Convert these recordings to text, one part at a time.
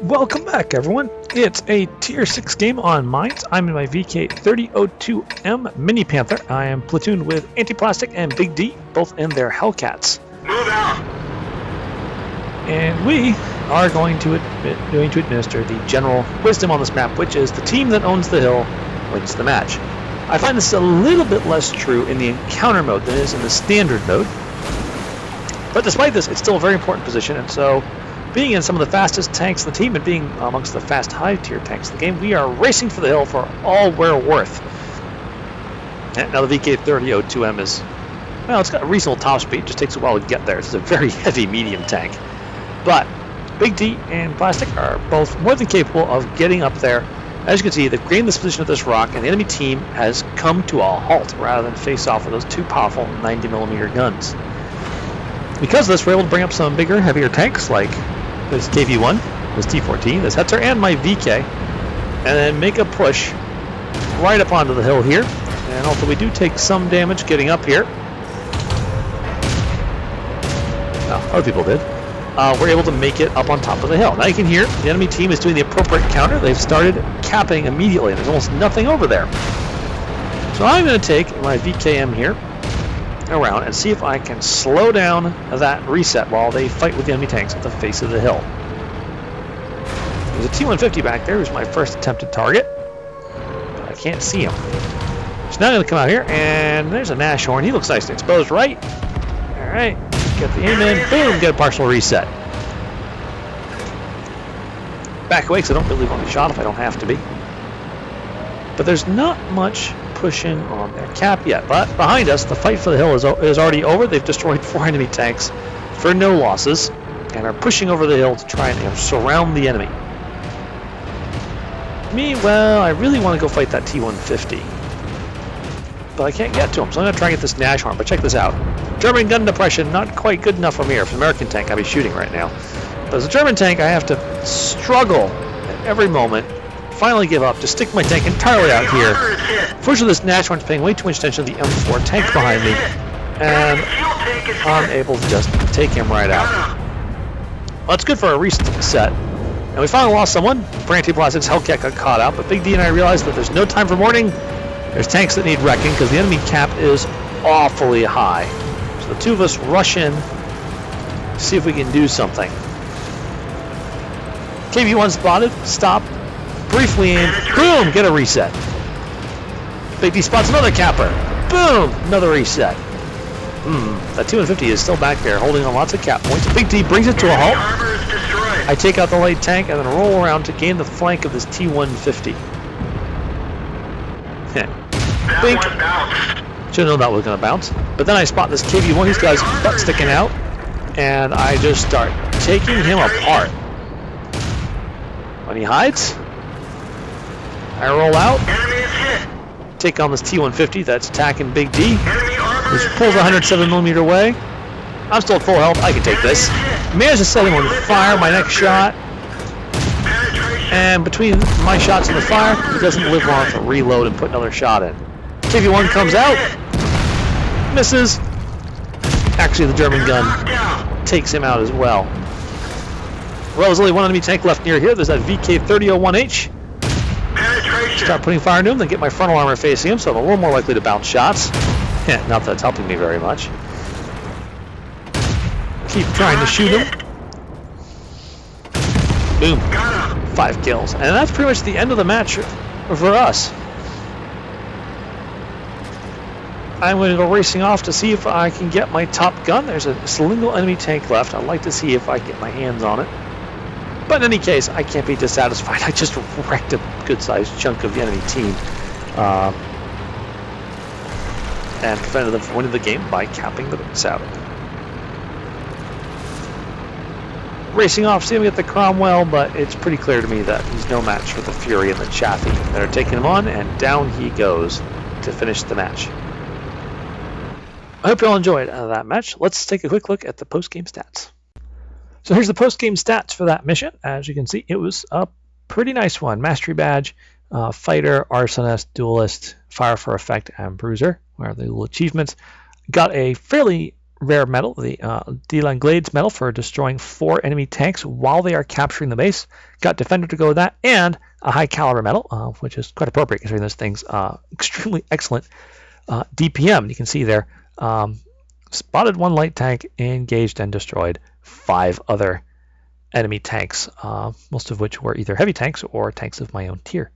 Welcome back, everyone. It's a Tier 6 game on Mines. I'm in my VK30.02M Mini-Panther. I am platooned with Anti-Plastic and Big D, both in their Hellcats. Move out! And we are going to administer the general wisdom on this map, which is the team that owns the hill wins the match. I find this a little bit less true in the encounter mode than it is in the standard mode. But despite this, it's still a very important position, and so being in some of the fastest tanks in the team and being amongst the fast high-tier tanks in the game, we are racing for the hill for all we're worth. And now the VK30.02M is, well, it's got a reasonable top speed. It just takes a while to get there. It's a very heavy medium tank. But Big D and Plastic are both more than capable of getting up there. As you can see, they've gained this position of this rock, and the enemy team has come to a halt rather than face off with those two powerful 90mm guns. Because of this, we're able to bring up some bigger, heavier tanks like this KV-1, this T-14, this Hetzer, and my VK, and then make a push right up onto the hill here. And although we do take some damage getting up here, other people did, we're able to make it up on top of the hill. Now you can hear the enemy team is doing the appropriate counter. They've started capping immediately. There's almost nothing over there. So I'm going to take my VKM here around and see if I can slow down that reset while they fight with the enemy tanks at the face of the hill. There's a T-150 back there who's my first attempted target, but I can't see him. So now I'm going to come out here, and there's a Nash horn. He looks nice and exposed, right? All right, get the aim in, boom, get a partial reset. Back away, because I don't really want to be shot if I don't have to be. But there's not much pushing on their cap yet. But behind us, the fight for the hill is already over. They've destroyed 4 enemy tanks for no losses and are pushing over the hill to try and surround the enemy. Me, well, I really want to go fight that T-150, but I can't get to him, so I'm going to try and get this Nash horn. But check this out. German gun depression, not quite good enough from here. If it's an American tank, I'd be shooting right now. But as a German tank, I have to struggle at every moment. Finally give up to stick my tank entirely out here. Fortunately, this Nash horn's paying way too much attention to the M4 tank behind me, and I'm able to just take him right out. Well, that's good for a reset. And we finally lost someone. For Anti-Plastic's Hellcat got caught out, but Big D and I realized that there's no time for mourning. There's tanks that need wrecking because the enemy cap is awfully high. So the two of us rush in to see if we can do something. KV-1 spotted, stop, briefly aim, boom, get a reset. Big D spots another capper, boom, another reset. That T-150 is still back there holding on lots of cap points. Big D brings it to a halt. I take out the light tank and then roll around to gain the flank of this T-150. Bink. Should've known that was gonna bounce. But then I spot this KV-1, he's got his butt sticking out, and I just start taking him apart. When he hides, I roll out, take on this T-150 that's attacking Big D, which pulls 107mm away. I'm still at full health, I can take this. Managed to set him on fire, my next shot. And between my shots and the fire, he doesn't live long to reload and put another shot in. KV-1 comes out, misses. Actually, the German gun takes him out as well. Well, there's only one enemy tank left near here. There's that VK30.01H. Start putting fire into him, then get my frontal armor facing him, so I'm a little more likely to bounce shots. Not that it's helping me very much. Keep trying to shoot him. Boom. 5 kills. And that's pretty much the end of the match for us. I'm going to go racing off to see if I can get my top gun. There's a single enemy tank left. I'd like to see if I can get my hands on it. But in any case, I can't be dissatisfied. I just wrecked a good-sized chunk of the enemy team. And prevented them from winning the game by capping the base out. Racing off, see him get the Cromwell, but it's pretty clear to me that he's no match for the Fury and the Chaffee that are taking him on, and down he goes to finish the match. I hope you all enjoyed that match. Let's take a quick look at the post-game stats. So here's the post-game stats for that mission. As you can see, it was a pretty nice one. Mastery Badge, Fighter, Arsonist, Duelist, Fire for Effect, and Bruiser, where are the little achievements. Got a fairly rare medal, the langlade medal for destroying 4 enemy tanks while they are capturing the base. Got defender to go with that, and a high caliber medal, which is quite appropriate considering this thing's extremely excellent DPM. You can see there, spotted 1 light tank, engaged and destroyed 5 other enemy tanks, most of which were either heavy tanks or tanks of my own tier.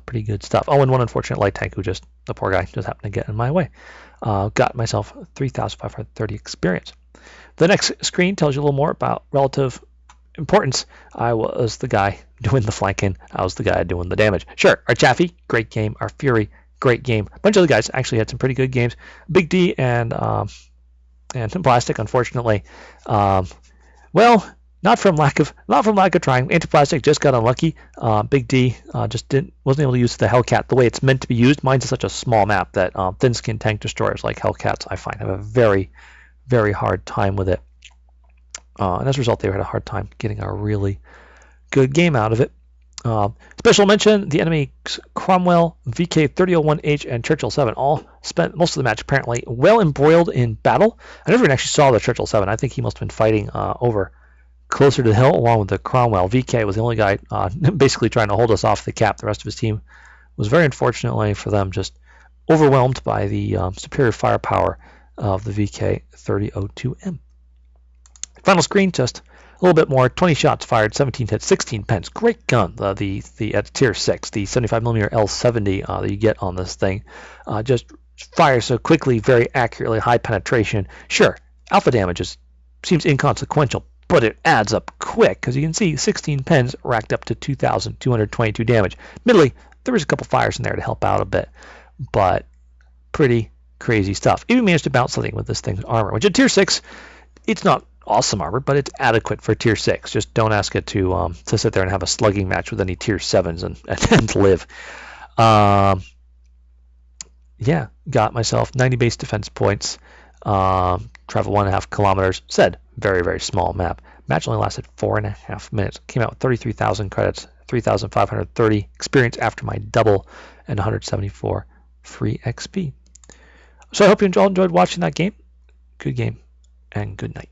Pretty good stuff. Oh, and 1 unfortunate light tank who just, the poor guy, just happened to get in my way. Got myself 3,530 experience. The next screen tells you a little more about relative importance. I was the guy doing the flanking. I was the guy doing the damage. Sure, our Chaffee, great game. Our Fury, great game. A bunch of the guys actually had some pretty good games. Big D and Plastic, unfortunately, well, not from lack of trying. Antiplastic just got unlucky. Big D just wasn't able to use the Hellcat the way it's meant to be used. Mine's such a small map that thin skin tank destroyers like Hellcats, I find, have a very, very hard time with it. And as a result, they had a hard time getting a really good game out of it. Special mention, the enemy Cromwell, VK30.01H, and Churchill 7 all spent most of the match apparently well embroiled in battle. I never even actually saw the Churchill 7. I think he must have been fighting over closer to the hill along with the Cromwell. VK was the only guy basically trying to hold us off the cap. The rest of his team was very unfortunately for them just overwhelmed by the superior firepower of the VK30.02M. Final screen, just a little bit more. 20 shots fired, 17 hits, 16 pence. Great gun. The at tier 6, the 75mm L70 that you get on this thing, just fires so quickly, very accurately, high penetration. Sure, alpha damage seems inconsequential, but it adds up quick because you can see 16 pens racked up to 2,222 damage. Admittedly, there was a couple fires in there to help out a bit, but pretty crazy stuff. Even managed to bounce something with this thing's armor, which at tier 6, it's not awesome armor, but it's adequate for tier 6. Just don't ask it to sit there and have a slugging match with any tier 7s and live. Yeah, got myself 90 base defense points. Travel 1.5 kilometers. Said very, very small map. Match only lasted 4.5 minutes. Came out with 33,000 credits, 3,530 experience after my double, and 174 free XP. So I hope you all enjoyed watching that game. Good game, and good night.